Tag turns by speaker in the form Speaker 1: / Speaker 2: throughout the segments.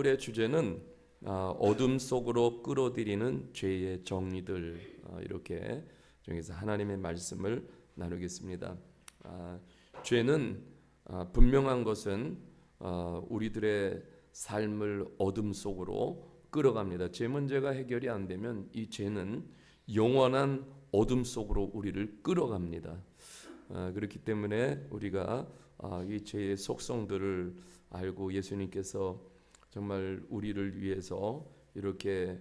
Speaker 1: 오늘의 주제는 어둠 속으로 끌어들이는 죄의 정의들, 이렇게 중에서 하나님의 말씀을 나누겠습니다. 죄는 분명한 것은 우리들의 삶을 어둠 속으로 끌어갑니다. 죄 문제가 해결이 안 되면 이 죄는 영원한 어둠 속으로 우리를 끌어갑니다. 그렇기 때문에 우리가 이 죄의 속성들을 알고 예수님께서 정말 우리를 위해서 이렇게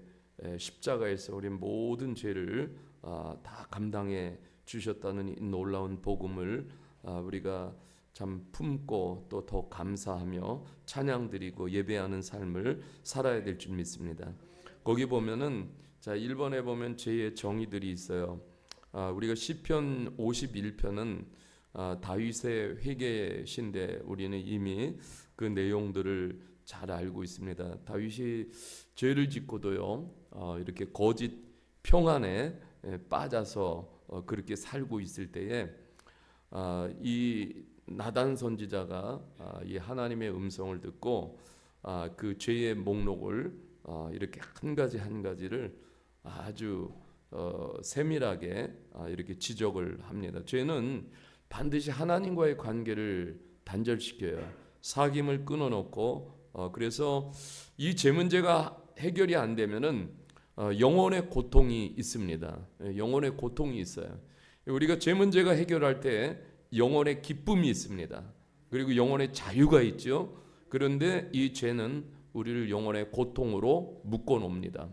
Speaker 1: 십자가에서 우리 모든 죄를 다 감당해 주셨다는 이 놀라운 복음을 우리가 참 품고 또 더 감사하며 찬양드리고 예배하는 삶을 살아야 될 줄 믿습니다. 거기 보면은 1번에 보면 죄의 정의들이 있어요. 우리가 시편 51편은 다윗의 회개신데 우리는 이미 그 내용들을 잘 알고 있습니다. 다윗이 죄를 짓고도요 이렇게 거짓 평안에 빠져서 그렇게 살고 있을 때에 이 나단 선지자가 이 하나님의 음성을 듣고 그 죄의 목록을 이렇게 한 가지 한 가지를 아주 세밀하게 이렇게 지적을 합니다. 죄는 반드시 하나님과의 관계를 단절시켜요. 사귐을 끊어놓고 그래서 이 죄 문제가 해결이 안 되면은 영혼의 고통이 있습니다. 영혼의 고통이 있어요. 우리가 죄 문제가 해결할 때 영혼의 기쁨이 있습니다. 그리고 영혼의 자유가 있죠. 그런데 이 죄는 우리를 영혼의 고통으로 묶어놓습니다.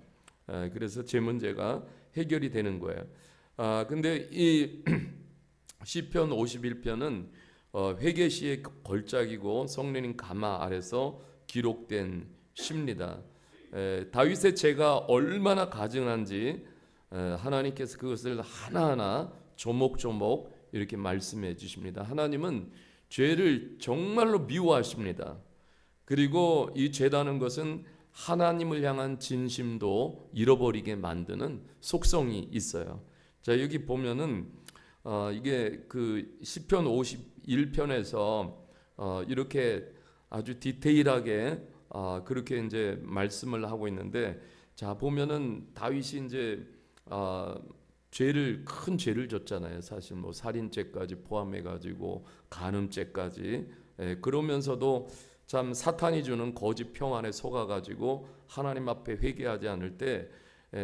Speaker 1: 그래서 죄 문제가 해결이 되는 거예요. 근데 이 시편 51편은 회개시의 걸작이고 성령님 가마 아래서 기록된 시입니다. 다윗의 죄가 얼마나 가증한지 하나님께서 그것을 하나하나 조목조목 이렇게 말씀해 주십니다. 하나님은 죄를 정말로 미워하십니다. 그리고 이 죄라는 것은 하나님을 향한 진심도 잃어버리게 만드는 속성이 있어요. 자, 여기 보면은 이게 그 시편 51편에서 이렇게 아주 디테일하게 그렇게 이제 말씀을 하고 있는데, 자 보면은 다윗이 이제 큰 죄를 졌잖아요. 사실 뭐 살인죄까지 포함해 가지고 간음죄까지. 그러면서도 참 사탄이 주는 거짓 평안에 속아 가지고 하나님 앞에 회개하지 않을 때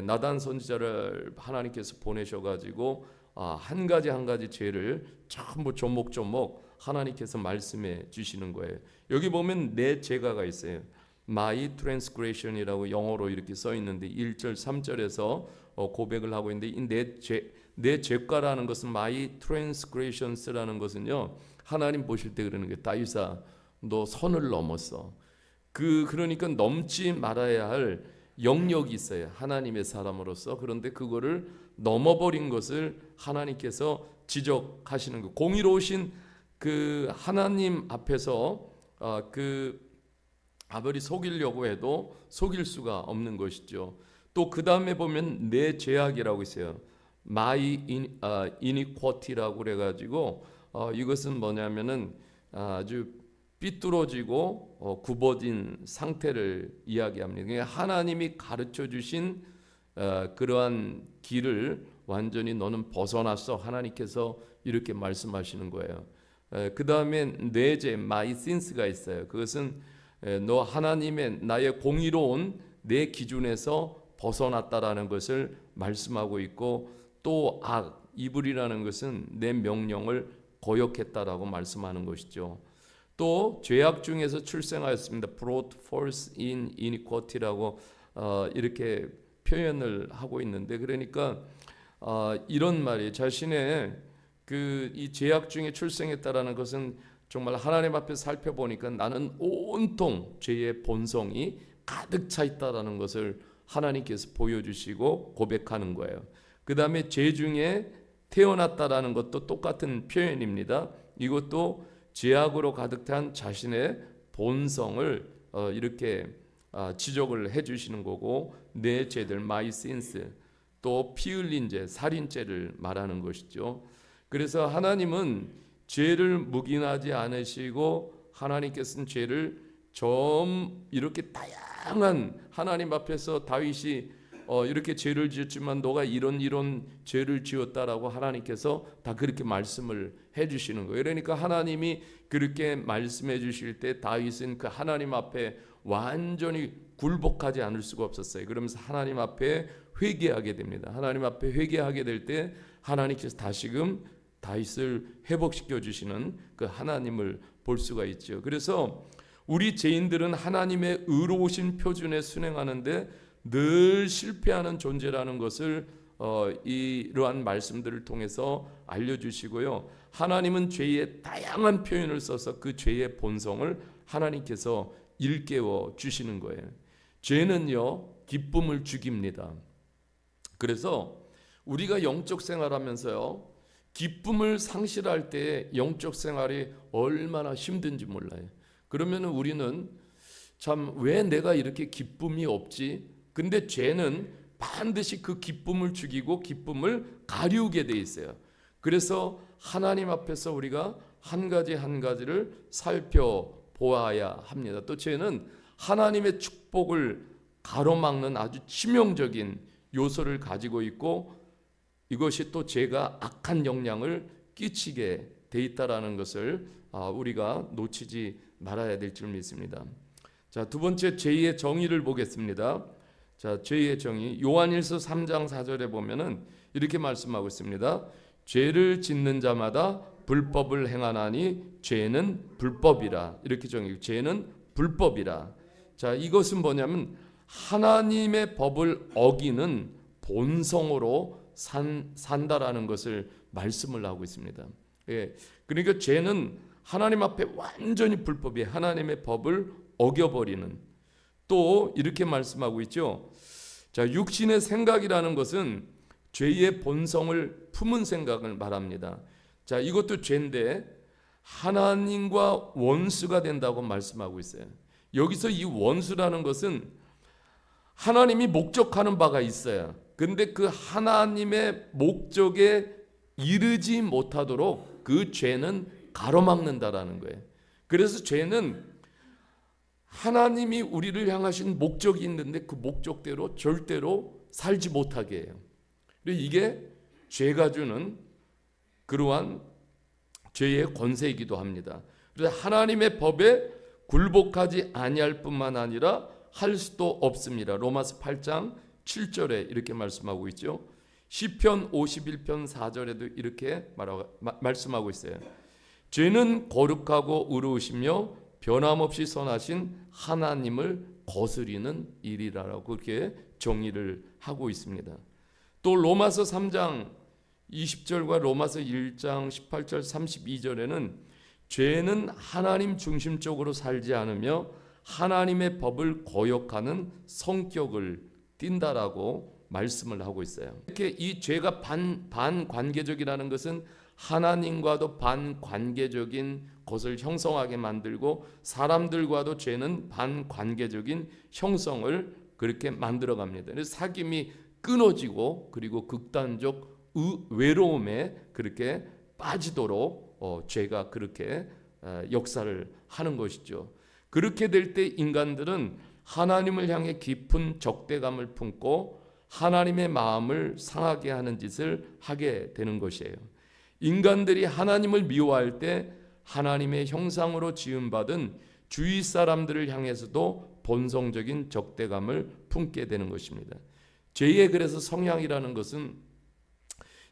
Speaker 1: 나단 선지자를 하나님께서 보내셔 가지고 한 가지 한 가지 죄를 전부 조목조목 하나님께서 말씀해 주시는 거예요. 여기 보면 내 죄가가 있어요. My transgression이라고 영어로 이렇게 써 있는데 1절 3절에서 고백을 하고 있는데 내 죄가라는 것은 my transgressions라는 것은요 하나님 보실 때 그러는 거예요. 다윗아 너 선을 넘었어. 그러니까 넘지 말아야 할 영역이 있어요. 하나님의 사람으로서. 그런데 그거를 넘어버린 것을 하나님께서 지적하시는 거. 공의로우신 그 하나님 앞에서 아무리 속이려고 해도 속일 수가 없는 것이죠. 또 그 다음에 보면 내 죄악이라고 있어요. My iniquity라고 그래가지고 이것은 뭐냐면은 아주 삐뚤어지고 굽어진 상태를 이야기합니다. 그러니까 하나님이 가르쳐 주신 그러한 길을 완전히 너는 벗어났어. 하나님께서 이렇게 말씀하시는 거예요. 그 다음에 내 죄, my sins가 있어요. 그것은 너 하나님의 나의 공의로운 내 기준에서 벗어났다라는 것을 말씀하고 있고, 또 악, 이불이라는 것은 내 명령을 거역했다라고 말씀하는 것이죠. 또 죄악 중에서 출생하였습니다. brought forth in iniquity라고 이렇게 표현을 하고 있는데, 그러니까 이런 말이 자신의 이 죄악 중에 출생했다라는 것은 정말 하나님 앞에 살펴보니까 나는 온통 죄의 본성이 가득 차 있다라는 것을 하나님께서 보여주시고 고백하는 거예요. 그 다음에 죄 중에 태어났다라는 것도 똑같은 표현입니다. 이것도 죄악으로 가득 찬 자신의 본성을 이렇게 지적을 해주시는 거고, 내 죄들 my sins, 또 피 흘린 죄, 살인죄를 말하는 것이죠. 그래서 하나님은 죄를 묵인하지 않으시고 하나님께서는 죄를 좀 이렇게 다양한 하나님 앞에서 다윗이 이렇게 죄를 지었지만 너가 이런 죄를 지었다라고 하나님께서 다 그렇게 말씀을 해주시는 거예요. 그러니까 하나님이 그렇게 말씀해 주실 때 다윗은 그 하나님 앞에 완전히 굴복하지 않을 수가 없었어요. 그러면서 하나님 앞에 회개하게 됩니다. 하나님 앞에 회개하게 될 때 하나님께서 다시금 다윗을 회복시켜 주시는 그 하나님을 볼 수가 있죠. 그래서 우리 죄인들은 하나님의 의로우신 표준에 순행하는데 늘 실패하는 존재라는 것을 이러한 말씀들을 통해서 알려주시고요. 하나님은 죄의 다양한 표현을 써서 그 죄의 본성을 하나님께서 일깨워 주시는 거예요. 죄는요, 기쁨을 죽입니다. 그래서 우리가 영적 생활하면서요, 기쁨을 상실할 때 영적 생활이 얼마나 힘든지 몰라요. 그러면 우리는 참 왜 내가 이렇게 기쁨이 없지? 근데 죄는 반드시 그 기쁨을 죽이고 기쁨을 가리우게 돼 있어요. 그래서 하나님 앞에서 우리가 한 가지 한 가지를 살펴보아야 합니다. 또 죄는 하나님의 축복을 가로막는 아주 치명적인 요소를 가지고 있고, 이것이 또 죄가 악한 영향을 끼치게 돼 있다라는 것을 우리가 놓치지 말아야 될 줄 믿습니다. 자, 두 번째 죄의 정의를 보겠습니다. 자, 죄의 정의, 요한일서 3장 4절에 보면은 이렇게 말씀하고 있습니다. 죄를 짓는 자마다 불법을 행하나니 죄는 불법이라. 이렇게 정의. 죄는 불법이라. 자, 이것은 뭐냐면 하나님의 법을 어기는 본성으로 산다라는 것을 말씀을 하고 있습니다. 예, 그러니까 죄는 하나님 앞에 완전히 불법이에요. 하나님의 법을 어겨버리는. 또 이렇게 말씀하고 있죠. 자, 육신의 생각이라는 것은 죄의 본성을 품은 생각을 말합니다. 자, 이것도 죄인데 하나님과 원수가 된다고 말씀하고 있어요. 여기서 이 원수라는 것은 하나님이 목적하는 바가 있어요. 근데 그 하나님의 목적에 이르지 못하도록 그 죄는 가로막는다라는 거예요. 그래서 죄는 하나님이 우리를 향하신 목적이 있는데 그 목적대로 절대로 살지 못하게 해요. 그리고 이게 죄가 주는 그러한 죄의 권세이기도 합니다. 그래서 하나님의 법에 굴복하지 아니할 뿐만 아니라 할 수도 없습니다. 로마서 8장 7절에 이렇게 말씀하고 있죠. 시편 51편 4절에도 이렇게 말씀하고 있어요. 죄는 거룩하고 의로우시며 변함없이 선하신 하나님을 거스리는 일이라고 그렇게 정의를 하고 있습니다. 또 로마서 3장 20절과 로마서 1장 18절 32절에는 죄는 하나님 중심적으로 살지 않으며 하나님의 법을 거역하는 성격을 띈다라고 말씀을 하고 있어요. 이렇게 이 죄가 반관계적이라는 것은 하나님과도 반관계적인 것을 형성하게 만들고 사람들과도 죄는 반관계적인 형성을 그렇게 만들어 갑니다. 그래서 사귐이 끊어지고 그리고 극단적 외로움에 그렇게 빠지도록 죄가 그렇게 역사를 하는 것이죠. 그렇게 될 때 인간들은 하나님을 향해 깊은 적대감을 품고 하나님의 마음을 상하게 하는 짓을 하게 되는 것이에요. 인간들이 하나님을 미워할 때 하나님의 형상으로 지음받은 주위 사람들을 향해서도 본성적인 적대감을 품게 되는 것입니다. 죄의 그래서 성향이라는 것은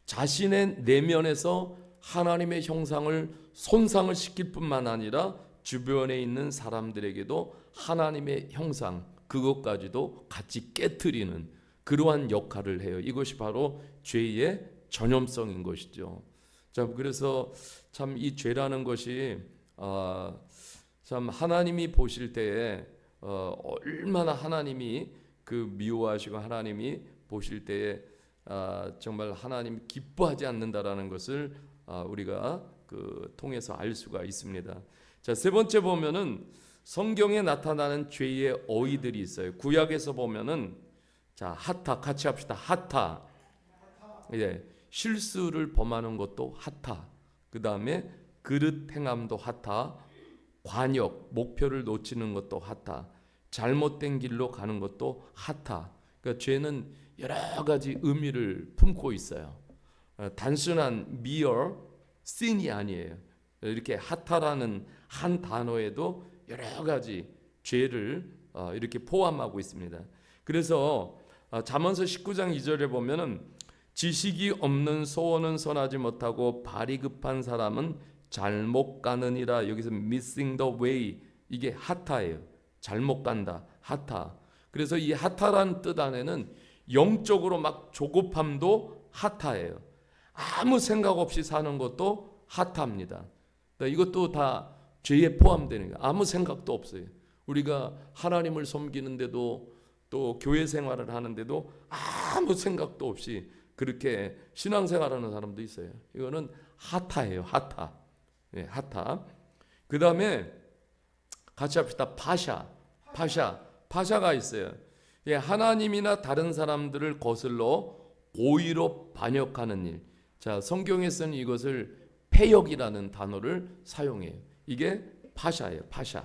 Speaker 1: 자신의 내면에서 하나님의 형상을 손상을 시킬 뿐만 아니라 주변에 있는 사람들에게도 하나님의 형상 그것까지도 같이 깨트리는 그러한 역할을 해요. 이것이 바로 죄의 전염성인 것이죠. 자, 그래서 참 이 죄라는 것이 참 하나님이 보실 때에 얼마나 하나님이 그 미워하시고 하나님이 보실 때에 정말 하나님 기뻐하지 않는다라는 것을 우리가 그 통해서 알 수가 있습니다. 자, 세 번째 보면은 성경에 나타나는 죄의 어휘들이 있어요. 구약에서 보면은 자, 하타 같이 합시다. 하타. 예. 실수를 범하는 것도 하타. 그다음에 그릇 행함도 하타. 관역 목표를 놓치는 것도 하타. 잘못된 길로 가는 것도 하타. 그러니까 죄는 여러 가지 의미를 품고 있어요. 단순한 mere sin이 아니에요. 이렇게 하타라는 한 단어에도 여러 가지 죄를 이렇게 포함하고 있습니다. 그래서 잠언서 19장 2절에 보면은 지식이 없는 소원은 선하지 못하고 발이 급한 사람은 잘못 가느니라. 여기서 missing the way, 이게 하타예요. 잘못 간다, 하타. 그래서 이 하타라는 뜻 안에는 영적으로 막 조급함도 하타예요. 아무 생각 없이 사는 것도 하타입니다. 이것도 다 죄에 포함되는 거예요. 아무 생각도 없어요. 우리가 하나님을 섬기는데도 또 교회 생활을 하는데도 아무 생각도 없이 그렇게 신앙생활하는 사람도 있어요. 이거는 하타예요. 하타. 네, 하타. 그 다음에 같이 합시다. 파샤가 있어요. 예, 하나님이나 다른 사람들을 거슬러 고의로 반역하는 일. 자, 성경에서는 이것을 패역이라는 단어를 사용해요. 이게 파샤예요. 파샤.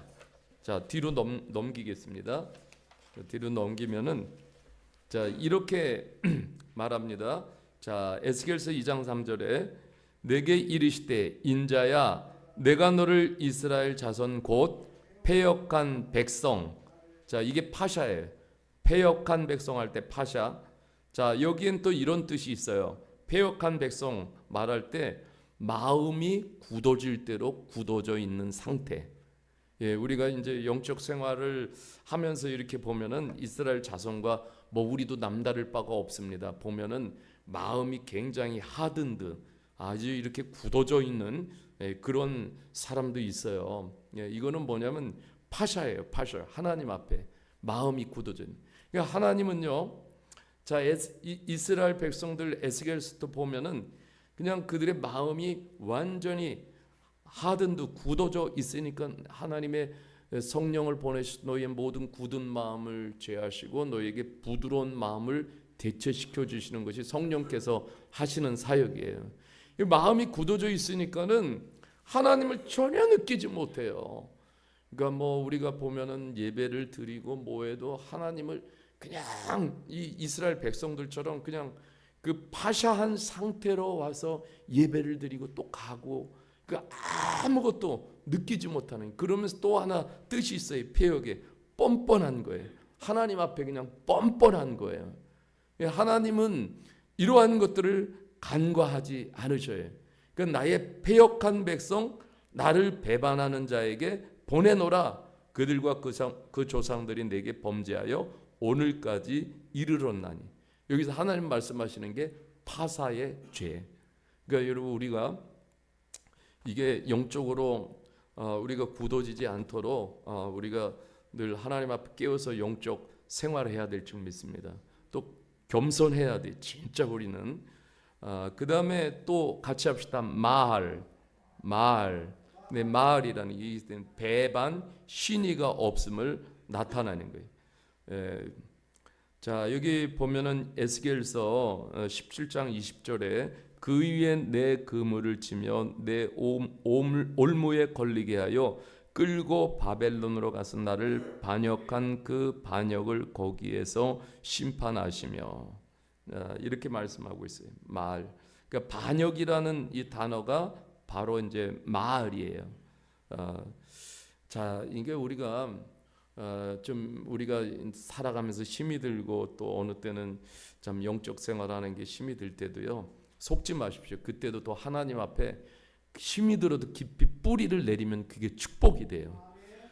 Speaker 1: 자, 뒤로 넘기겠습니다. 뒤로 넘기면은 자, 이렇게 말합니다. 자, 에스겔서 2장 3절에 내게 이르시되 인자야 내가 너를 이스라엘 자손 곧 패역한 백성. 자, 이게 파샤예요. 패역한 백성 할 때 파샤. 자, 여기엔 또 이런 뜻이 있어요. 패역한 백성 말할 때 마음이 굳어질 대로 굳어져 있는 상태. 예, 우리가 이제 영적 생활을 하면서 이렇게 보면은 이스라엘 자손과 뭐 우리도 남다를 바가 없습니다. 보면은 마음이 굉장히 하든드, 아주 이렇게 굳어져 있는 그런 사람도 있어요. 예, 이거는 뭐냐면 파샤예요. 파샤. 하나님 앞에 마음이 굳어져 있는. 그러니까 하나님은요. 자, 이스라엘 백성들 에스겔서도 보면은 그냥 그들의 마음이 완전히 하든도 굳어져 있으니까 하나님의 성령을 보내셔서 너희의 모든 굳은 마음을 제하시고 너희에게 부드러운 마음을 대체시켜 주시는 것이 성령께서 하시는 사역이에요. 마음이 굳어져 있으니까는 하나님을 전혀 느끼지 못해요. 그러니까 뭐 우리가 보면은 예배를 드리고 뭐해도 하나님을 그냥 이 이스라엘 백성들처럼 그냥 그 파샤한 상태로 와서 예배를 드리고 또 가고 그 아무것도 느끼지 못하는, 그러면서 또 하나 뜻이 있어요. 패역에 뻔뻔한 거예요. 하나님 앞에 그냥 뻔뻔한 거예요. 하나님은 이러한 것들을 간과하지 않으셔요. 그러니까 나의 패역한 백성, 나를 배반하는 자에게 보내노라. 그들과 그 조상들이 내게 범죄하여 오늘까지 이르렀나니. 여기서 하나님 말씀하시는 게 파사의 죄. 그러니까 여러분 우리가 이게 영적으로 우리가 굳어지지 않도록 우리가 늘 하나님 앞에 깨어서 영적 생활을 해야 될 줄 믿습니다. 또 겸손해야 돼. 진짜 우리는. 그 다음에 또 같이 합시다. 마을. 네, 마을이라는 이 배반, 신의가 없음을 나타내는 거예요. 자, 여기 보면은 에스겔서 17장 20절에 그 위에 내 그물을 치며 내 올무에 걸리게 하여 끌고 바벨론으로 가서 나를 반역한 그 반역을 거기에서 심판하시며, 이렇게 말씀하고 있어요. 마을. 그러니까 반역이라는 이 단어가 바로 이제 마을이에요. 자, 이게 우리가 좀 우리가 살아가면서 힘이 들고 또 어느 때는 참 영적 생활하는 게 힘이 들 때도요, 속지 마십시오. 그때도 또 하나님 앞에 힘이 들어도 깊이 뿌리를 내리면 그게 축복이 돼요.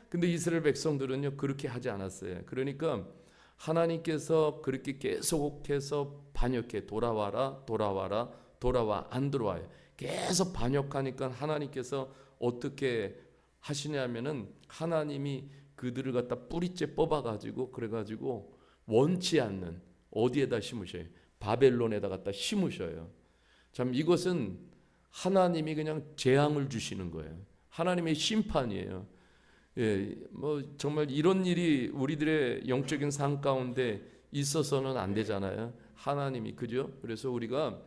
Speaker 1: 근데 이스라엘 백성들은요 그렇게 하지 않았어요. 그러니까 하나님께서 그렇게 계속해서 반역해. 돌아와 안 들어와요. 계속 반역하니까 하나님께서 어떻게 하시냐면은 하나님이 그들을 갖다 뿌리째 뽑아가지고 그래가지고 원치 않는 어디에다 심으셔요? 바벨론에다 갖다 심으셔요. 참 이것은 하나님이 그냥 재앙을 주시는 거예요. 하나님의 심판이에요. 예, 뭐 정말 이런 일이 우리들의 영적인 삶 가운데 있어서는 안 되잖아요. 하나님이, 그죠? 그래서 우리가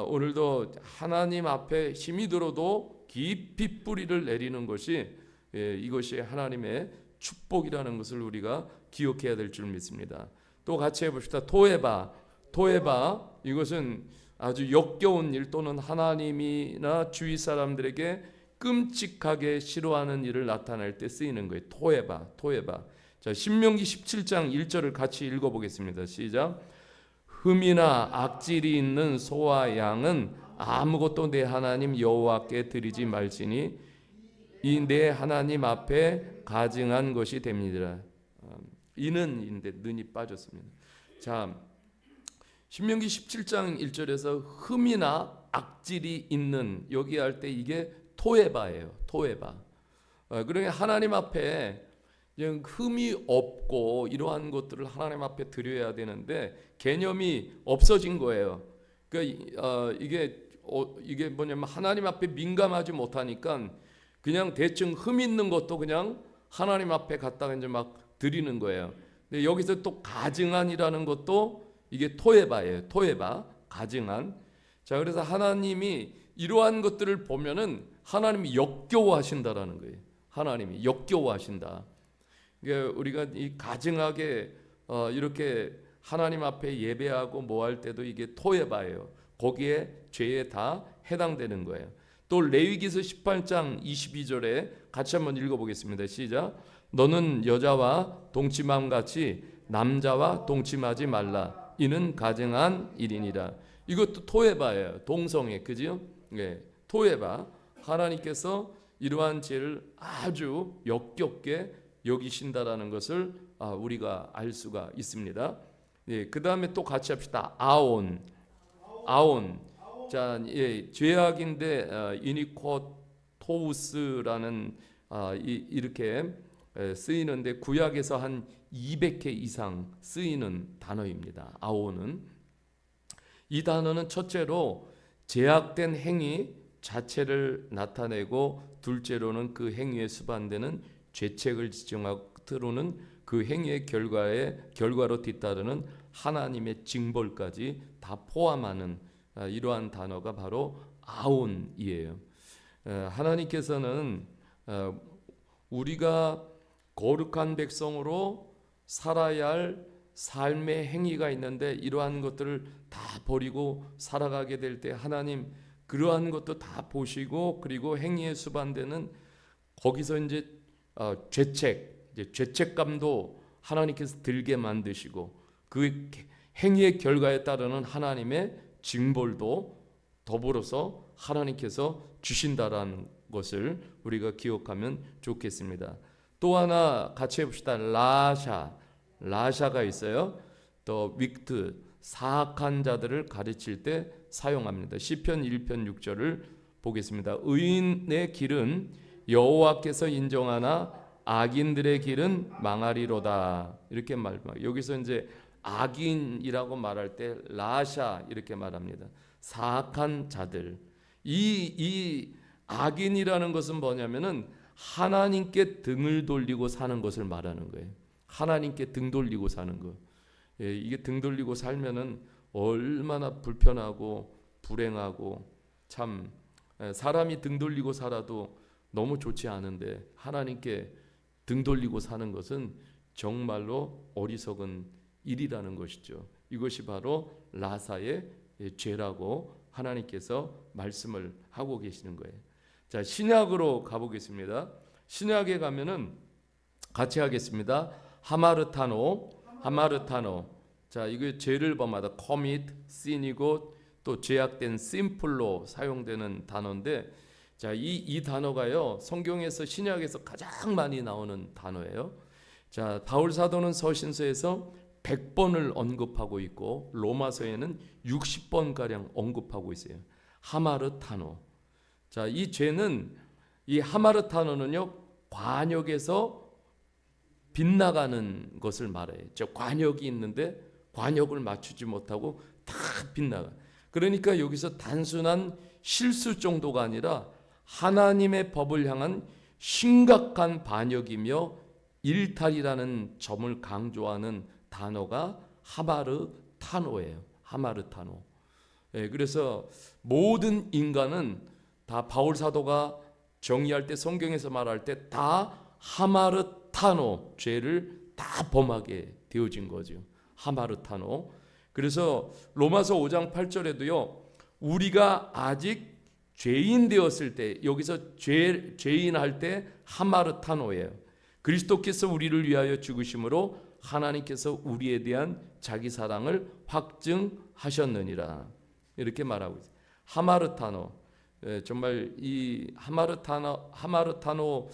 Speaker 1: 오늘도 하나님 앞에 힘이 들어도 깊이 뿌리를 내리는 것이 이것이 하나님의 축복이라는 것을 우리가 기억해야 될 줄 믿습니다. 또 같이 해봅시다. 토에바. 토에바, 이것은 아주 역겨운 일 또는 하나님이나 주위 사람들에게 끔찍하게 싫어하는 일을 나타낼 때 쓰이는 거예요. 토에바, 토에바. 자, 신명기 17장 1절을 같이 읽어보겠습니다. 시작. 흠이나 악질이 있는 소와 양은 아무것도 내 하나님 여호와께 드리지 말지니 이 내 하나님 앞에 가증한 것이 됩니다. 이는인데 는이 빠졌습니다. 자, 신명기 17장 1절에서 흠이나 악질이 있는, 여기 할 때 이게 토에바예요. 토에바. 그러니까 하나님 앞에 흠이 없고 이러한 것들을 하나님 앞에 드려야 되는데 개념이 없어진 거예요. 그러니까 이게 뭐냐면 하나님 앞에 민감하지 못하니까 그냥 대충 흠 있는 것도 그냥 하나님 앞에 갖다가 이제 막 드리는 거예요. 근데 여기서 또 가증한이라는 것도 이게 토에바예요. 토에바, 가증한. 자, 그래서 하나님이 이러한 것들을 보면은 하나님이 역겨워하신다라는 거예요. 하나님이 역겨워하신다. 그러니까 우리가 이 가증하게 이렇게 하나님 앞에 예배하고 뭐 할 때도 이게 토에바예요. 거기에 죄에 다 해당되는 거예요. 또 레위기서 18장 22절에 같이 한번 읽어보겠습니다. 시작. 너는 여자와 동침함 같이 남자와 동침하지 말라. 이는 가증한 일이니라. 이것도 토에바예요. 동성애, 그죠? 네, 토에바. 하나님께서 이러한 죄를 아주 역겹게 여기신다라는 것을 우리가 알 수가 있습니다. 예, 그 다음에 또 같이 합시다. 아온. 아온. 자, 예, 죄악인데 이니코토우스라는 이렇게 쓰이는데 구약에서 한 200회 이상 쓰이는 단어입니다. 아온은. 이 단어는 첫째로 제약된 행위 자체를 나타내고 둘째로는 그 행위에 수반되는 죄책을 지정하고 끝으로는 그 행위의 결과로 뒤따르는 하나님의 징벌까지 다 포함하는 이러한 단어가 바로 아온이에요. 하나님께서는 우리가 거룩한 백성으로 살아야 할 삶의 행위가 있는데 이러한 것들을 다 버리고 살아가게 될 때 하나님 그러한 것도 다 보시고 그리고 행위에 수반되는 거기서 이제 죄책감도 하나님께서 들게 만드시고 그 행위의 결과에 따르는 하나님의 징벌도 더불어서 하나님께서 주신다라는 것을 우리가 기억하면 좋겠습니다. 또 하나 같이 해봅시다. 라샤가 있어요. 또 윅트, 사악한 자들을 가르칠 때 사용합니다. 시편 1편 6절을 보겠습니다. 의인의 길은 여호와께서 인정하나 악인들의 길은 망하리로다. 이렇게 말합니다. 여기서 이제 악인이라고 말할 때 라샤 이렇게 말합니다. 사악한 자들. 이 악인이라는 것은 뭐냐면은 하나님께 등을 돌리고 사는 것을 말하는 거예요. 하나님께 등 돌리고 사는 거. 예, 이게 등 돌리고 살면은 얼마나 불편하고 불행하고 참 사람이 등 돌리고 살아도 너무 좋지 않은데 하나님께 등 돌리고 사는 것은 정말로 어리석은 일이라는 것이죠. 이것이 바로 라사의 죄라고 하나님께서 말씀을 하고 계시는 거예요. 자, 신약으로 가보겠습니다. 신약에 가면은 같이 하겠습니다. 하마르타노. 자, 이거 죄를 범하다 commit, sin이고 또 죄악된 sinful로 사용되는 단어인데, 자, 이 단어가요 성경에서 신약에서 가장 많이 나오는 단어예요. 자, 바울 사도는 서신서에서 100번을 언급하고 있고 로마서에는 60번 가량 언급하고 있어요. 하마르타노. 자, 이 죄는 이 하마르타노는요 관역에서 빗나가는 것을 말해요. 저 관역이 있는데 관역을 맞추지 못하고 다 빗나가. 그러니까 여기서 단순한 실수 정도가 아니라 하나님의 법을 향한 심각한 반역이며 일탈이라는 점을 강조하는 단어가 하마르타노예요. 하마르타노. 예, 그래서 모든 인간은 다 바울 사도가 정의할 때 성경에서 말할 때 다 하마르타노 하마르타노 죄를 다 범하게 되어진 거죠. 하마르타노. 그래서 로마서 5장 8절에도요. 우리가 아직 죄인 되었을 때, 여기서 죄인 할 때 하마르타노예요. 그리스도께서 우리를 위하여 죽으심으로 하나님께서 우리에 대한 자기 사랑을 확증하셨느니라. 이렇게 말하고 있어요. 하마르타노. 정말 이 하마르타노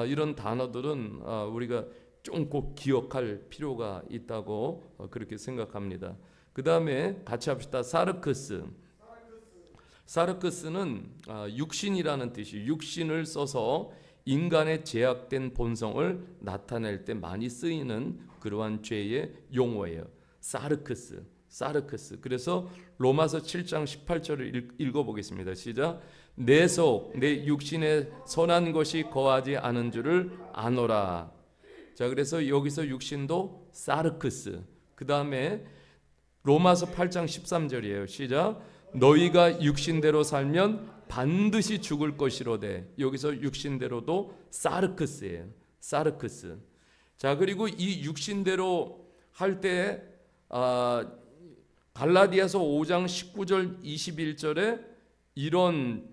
Speaker 1: 이런 단어들은 우리가 좀 꼭 기억할 필요가 있다고 그렇게 생각합니다. 그 다음에 같이 합시다. 사르크스. 사르크스는 육신이라는 뜻이, 육신을 써서 인간의 제약된 본성을 나타낼 때 많이 쓰이는 그러한 죄의 용어예요. 사르크스. 그래서 로마서 7장 18절을 읽어보겠습니다. 시작. 내 속, 내 육신에 선한 것이 거하지 않은 줄을 아노라. 자, 그래서 여기서 육신도 사르크스. 그 다음에 로마서 8장 13절이에요. 시작. 너희가 육신대로 살면 반드시 죽을 것이로되. 여기서 육신대로도 사르크스예요. 사르크스. 자, 그리고 이 육신대로 할 때 갈라디아서 5장 19절 21절에 이런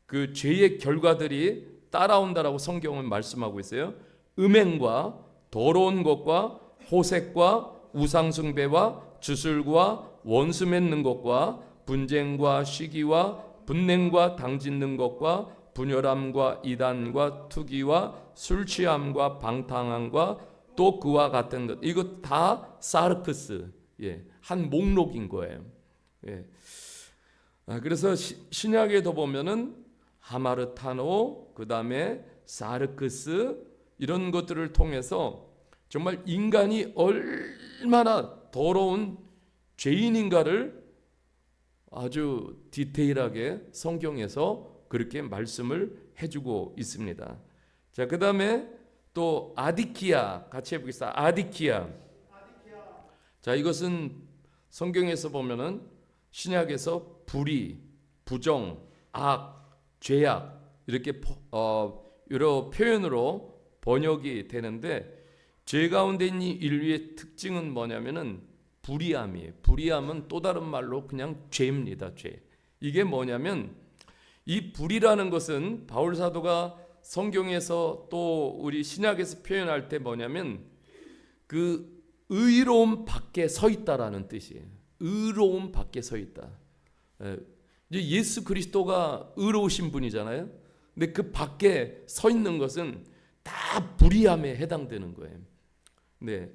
Speaker 1: 그 죄의 결과들이 따라온다라고 성경은 말씀하고 있어요. 음행과 더러운 것과 호색과 우상숭배와 주술과 원수 맺는 것과 분쟁과 시기와 분냉과 당짓는 것과 분열함과 이단과 투기와 술 취함과 방탕함과 또 그와 같은 것, 이거 다 사르크스, 한 목록인 거예요. 그래서 신약에도 보면은 하마르타노, 그 다음에 사르크스, 이런 것들을 통해서 정말 인간이 얼마나 더러운 죄인인가를 아주 디테일하게 성경에서 그렇게 말씀을 해주고 있습니다. 자, 그 다음에 또 아디키아 같이 해보겠습니다. 아디키아. 자, 이것은 성경에서 보면은 신약에서 불의, 부정, 악, 죄악 이렇게 여러 표현으로 번역이 되는데, 죄 가운데 있는 인류의 특징은 뭐냐면은 불의함이에요. 불의함은 또 다른 말로 그냥 죄입니다. 죄. 이게 뭐냐면 이 불의라는 것은 바울 사도가 성경에서 또 우리 신약에서 표현할 때 뭐냐면 그 의로움 밖에 서 있다라는 뜻이에요. 의로움 밖에 서 있다. 이제 예수 그리스도가 의로우신 분이잖아요. 근데 그 밖에 서 있는 것은 다 불의함에 해당되는 거예요. 네,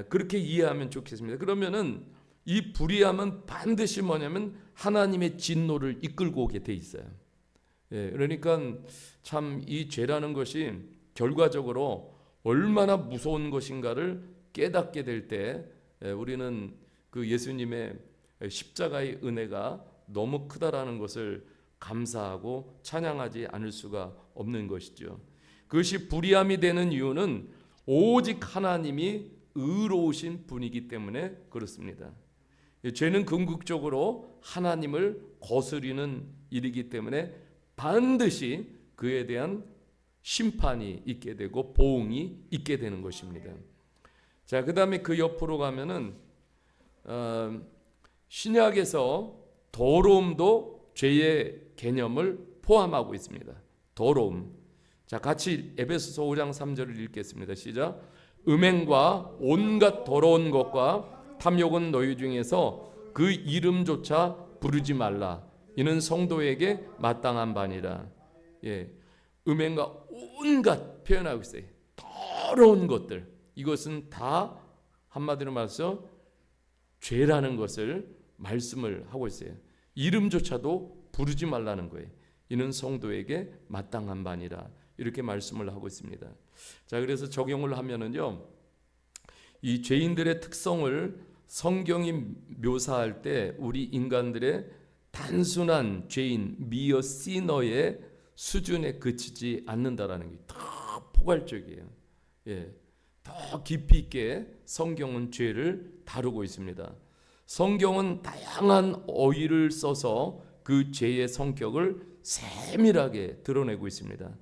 Speaker 1: 그렇게 이해하면 좋겠습니다. 그러면은 이 불의함은 반드시 뭐냐면 하나님의 진노를 이끌고 오게 돼 있어요. 그러니까 참 이 죄라는 것이 결과적으로 얼마나 무서운 것인가를 깨닫게 될 때 우리는 그 예수님의 십자가의 은혜가 너무 크다라는 것을 감사하고 찬양하지 않을 수가 없는 것이죠. 그것이 불의함이 되는 이유는 오직 하나님이 의로우신 분이기 때문에 그렇습니다. 죄는 궁극적으로 하나님을 거스리는 일이기 때문에 반드시 그에 대한 심판이 있게 되고 보응이 있게 되는 것입니다. 자, 그 다음에 그 옆으로 가면은 신약에서 더러움도 죄의 개념을 포함하고 있습니다. 더러움. 자, 같이 에베소서 5장 3절을 읽겠습니다. 시작. 음행과 온갖 더러운 것과 탐욕은 너희 중에서 그 이름조차 부르지 말라. 이는 성도에게 마땅한 바니라. 음행과 온갖 표현하고 있어요. 더러운 것들. 이것은 다 한마디로 말해서 죄라는 것을 말씀을 하고 있어요. 이름조차도 부르지 말라는 거예요. 이는 성도에게 마땅한 바니라. 이렇게 말씀을 하고 있습니다. 자, 그래서 적용을 하면은요, 이 죄인들의 특성을 성경이 묘사할 때 우리 인간들의 단순한 죄인, 미어 시너의 수준에 그치지 않는다라는 게 더 포괄적이에요. 더 깊이 있게 성경은 죄를 다루고 있습니다. 성경은 다양한 어휘를 써서 그 죄의 성격을 세밀하게 드러내고 있습니다.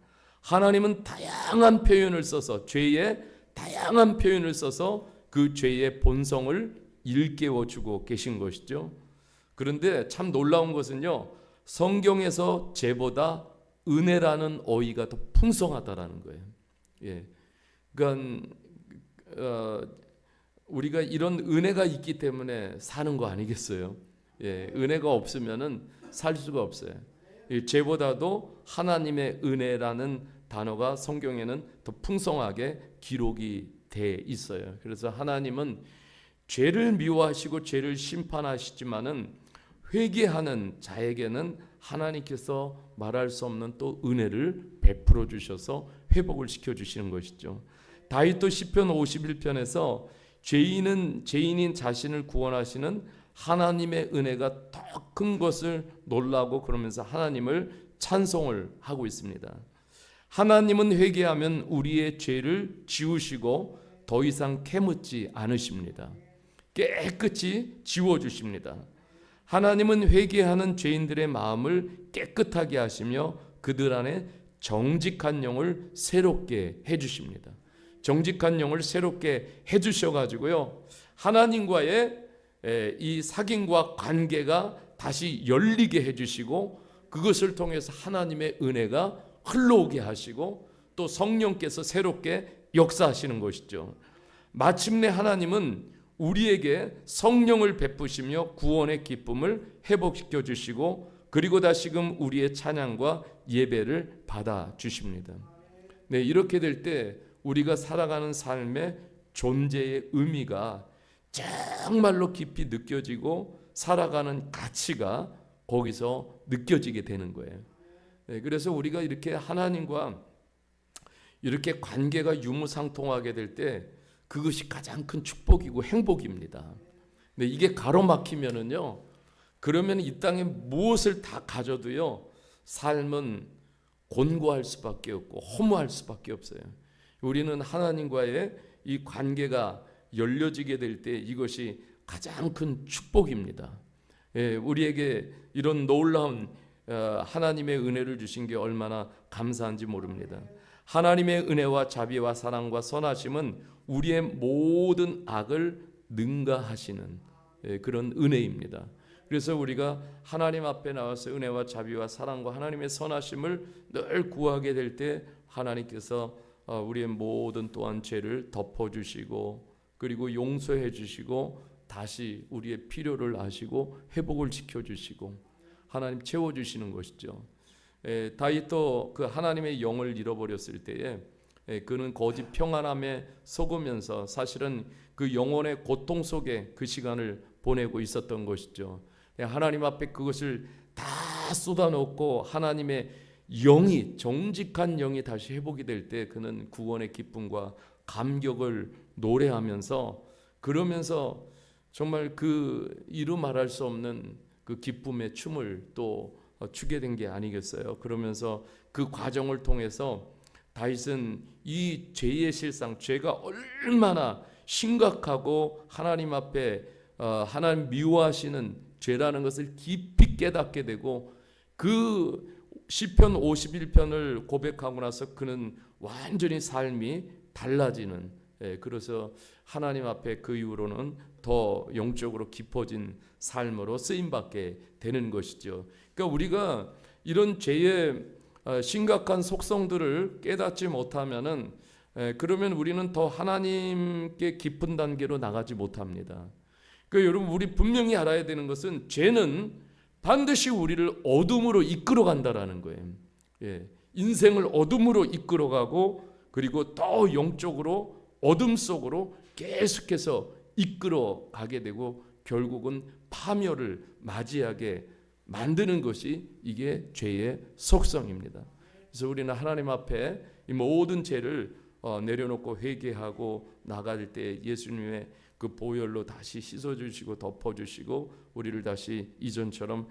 Speaker 1: 하나님은 다양한 표현을 써서, 죄의 다양한 표현을 써서 그 죄의 본성을 일깨워주고 계신 것이죠. 그런데 참 놀라운 것은요, 성경에서 죄보다 은혜라는 어휘가 더 풍성하다라는 거예요. 예, 그러니까 우리가 이런 은혜가 있기 때문에 사는 거 아니겠어요? 예, 은혜가 없으면은 살 수가 없어요. 죄보다도 하나님의 은혜라는 단어가 성경에는 더 풍성하게 기록이 돼 있어요. 그래서 하나님은 죄를 미워하시고 죄를 심판하시지만은 회개하는 자에게는 하나님께서 말할 수 없는 또 은혜를 베풀어 주셔서 회복을 시켜 주시는 것이죠. 다윗도 시편 51편에서 죄인인 자신을 구원하시는 하나님의 은혜가 더 큰 것을 놀라고 그러면서 하나님을 찬송을 하고 있습니다. 하나님은 회개하면 우리의 죄를 지우시고 더 이상 캐묻지 않으십니다. 깨끗이 지워주십니다. 하나님은 회개하는 죄인들의 마음을 깨끗하게 하시며 그들 안에 정직한 영을 새롭게 해주십니다. 정직한 영을 새롭게 해주셔가지고요, 하나님과의 이 사귐과 관계가 다시 열리게 해주시고, 그것을 통해서 하나님의 은혜가 흘러오게 하시고 또 성령께서 새롭게 역사하시는 것이죠. 마침내 하나님은 우리에게 성령을 베푸시며 구원의 기쁨을 회복시켜 주시고, 그리고 다시금 우리의 찬양과 예배를 받아 주십니다. 네, 이렇게 될 때 우리가 살아가는 삶의 존재의 의미가 정말로 깊이 느껴지고 살아가는 가치가 거기서 느껴지게 되는 거예요. 네, 그래서 우리가 이렇게 하나님과 이렇게 관계가 유무상통하게 될 때 그것이 가장 큰 축복이고 행복입니다. 근데 이게 가로막히면은요, 그러면 이 땅에 무엇을 다 가져도요, 삶은 곤고할 수밖에 없고 허무할 수밖에 없어요. 우리는 하나님과의 이 관계가 열려지게 될 때 이것이 가장 큰 축복입니다. 예, 우리에게 이런 놀라운 하나님의 은혜를 주신 게 얼마나 감사한지 모릅니다. 하나님의 은혜와 자비와 사랑과 선하심은 우리의 모든 악을 능가하시는 그런 은혜입니다. 그래서 우리가 하나님 앞에 나와서 은혜와 자비와 사랑과 하나님의 선하심을 늘 구하게 될 때 하나님께서 우리의 모든 또한 죄를 덮어주시고 그리고 용서해 주시고 다시 우리의 필요를 아시고 회복을 지켜주시고 하나님 채워주시는 것이죠. 다윗도 그 하나님의 영을 잃어버렸을 때에 그는 거짓 평안함에 속으면서 사실은 그 영혼의 고통 속에 그 시간을 보내고 있었던 것이죠. 하나님 앞에 그것을 다 쏟아놓고 하나님의 영이, 정직한 영이 다시 회복이 될 때 그는 구원의 기쁨과 감격을 노래하면서 그러면서 정말 그 이루 말할 수 없는 그 기쁨의 춤을 또 추게 된 게 아니겠어요. 그러면서 그 과정을 통해서 다윗은 이 죄의 실상, 죄가 얼마나 심각하고 하나님 앞에 하나님 미워하시는 죄라는 것을 깊이 깨닫게 되고 그 시편 51편을 고백하고 나서 그는 완전히 삶이 달라지는, 그래서 하나님 앞에 그 이후로는 더 영적으로 깊어진 삶으로 쓰임받게 되는 것이죠. 그러니까 우리가 이런 죄의 심각한 속성들을 깨닫지 못하면은 그러면 우리는 더 하나님께 깊은 단계로 나가지 못합니다. 그러니까 여러분, 우리 분명히 알아야 되는 것은 죄는 반드시 우리를 어둠으로 이끌어 간다라는 거예요. 인생을 어둠으로 이끌어가고 그리고 더 영적으로 어둠 속으로 계속해서 이끌어 가게 되고 결국은 파멸을 맞이하게 만드는 것이 이게 죄의 속성입니다. 그래서 우리는 하나님 앞에 이 모든 죄를 내려놓고 회개하고 나갈 때 예수님의 그 보혈로 다시 씻어주시고 덮어주시고 우리를 다시 이전처럼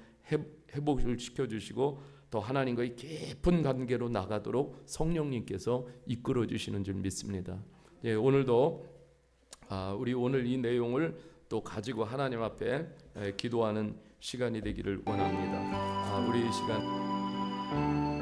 Speaker 1: 회복을 시켜주시고 더 하나님과의 깊은 관계로 나가도록 성령님께서 이끌어주시는 줄 믿습니다. 오늘도 우리 오늘 이 내용을 또 가지고 하나님 앞에 기도하는 시간이 되기를 원합니다. 우리 이 시간